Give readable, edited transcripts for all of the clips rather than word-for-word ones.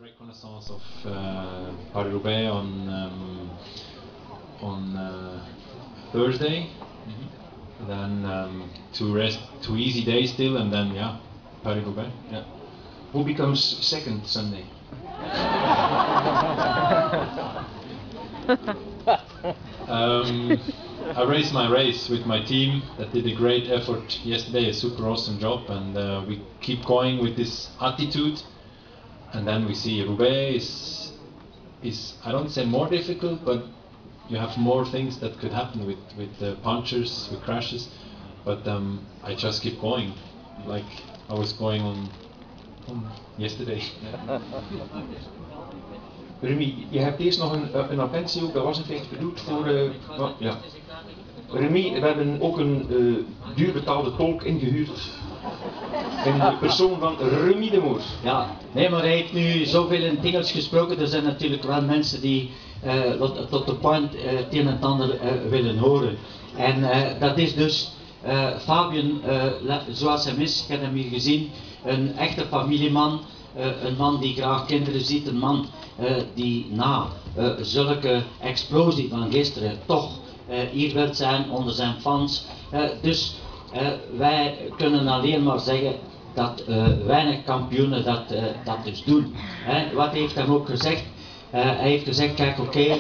reconnaissance of Paris-Roubaix on Thursday. Then 2 easy days still, and then Paris-Roubaix. Yeah. Who becomes second Sunday? I raced my race with my team that did a great effort yesterday, a super awesome job, and we keep going with this attitude, and then we see Roubaix is I don't say more difficult, but you have more things that could happen with punctures, with crashes, but I just keep going like I was going on yesterday. Remy, je hebt eerst nog een attentie ook, dat was het echt bedoeld voor... ja. Remy, we hebben ook een duurbetaalde tolk ingehuurd. In de persoon van Remy de Moor. Ja, nee, maar hij heeft nu zoveel in het Engels gesproken. Er zijn natuurlijk wel mensen die tot de point het een en ander willen horen. En dat is dus Fabien, zoals hem is, ik heb hem hier gezien, een echte familieman. Een man die graag kinderen ziet, een man die na zulke explosie van gisteren toch hier wil zijn onder zijn fans. Dus wij kunnen alleen maar zeggen dat weinig kampioenen dat dus doen. Wat heeft hij ook gezegd? Hij heeft gezegd, kijk oké,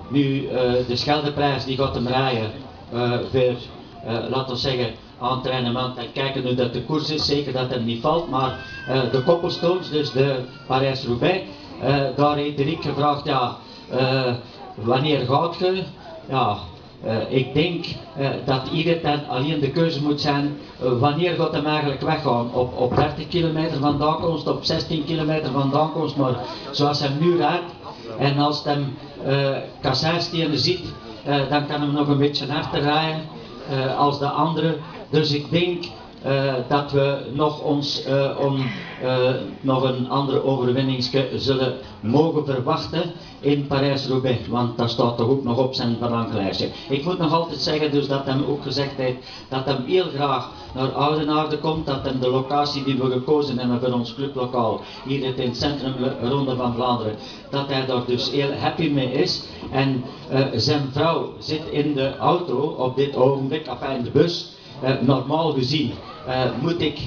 nu de Scheldeprijs die gaat hem rijden voor, laten we zeggen, entraînement en kijken hoe dat de koers is, zeker dat hem niet valt, maar de Cobblestones, dus de Parijs-Roubaix, daar heeft Rick gevraagd, ja, wanneer gaat je? Ja, ik denk dat iedereen alleen de keuze moet zijn, wanneer gaat hem eigenlijk weggaan? Op 30 kilometer van de aankomst, op 16 kilometer van de aankomst, maar zoals hij nu rijdt, en als hij kasseirstenen ziet, dan kan hij nog een beetje harder rijden als de andere. Dus ik denk dat we nog een andere overwinning zullen mogen verwachten in Parijs-Roubaix, want dat staat toch ook nog op zijn verlanglijstje. Ik moet nog altijd zeggen dus dat hij ook gezegd heeft dat hij heel graag naar Oudenaarde komt, dat hij de locatie die we gekozen hebben voor ons clublokaal, hier in het centrum Ronde van Vlaanderen, dat hij daar dus heel happy mee is. En zijn vrouw zit in de auto op dit ogenblik, enfin in de bus. Normaal gezien moet ik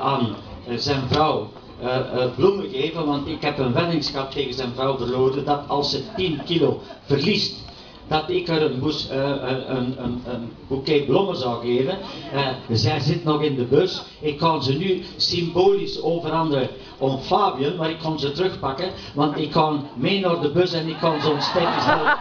aan zijn vrouw bloemen geven, want ik heb een weddingschap tegen zijn vrouw verloren dat als ze 10 kilo verliest, dat ik er een bouquet bloemen zou geven. Zij zit nog in de bus. Ik kan ze nu symbolisch overhandigen om Fabien, maar ik kan ze terugpakken, want ik kan mee naar de bus en ik kan zo'n steekjes helpen.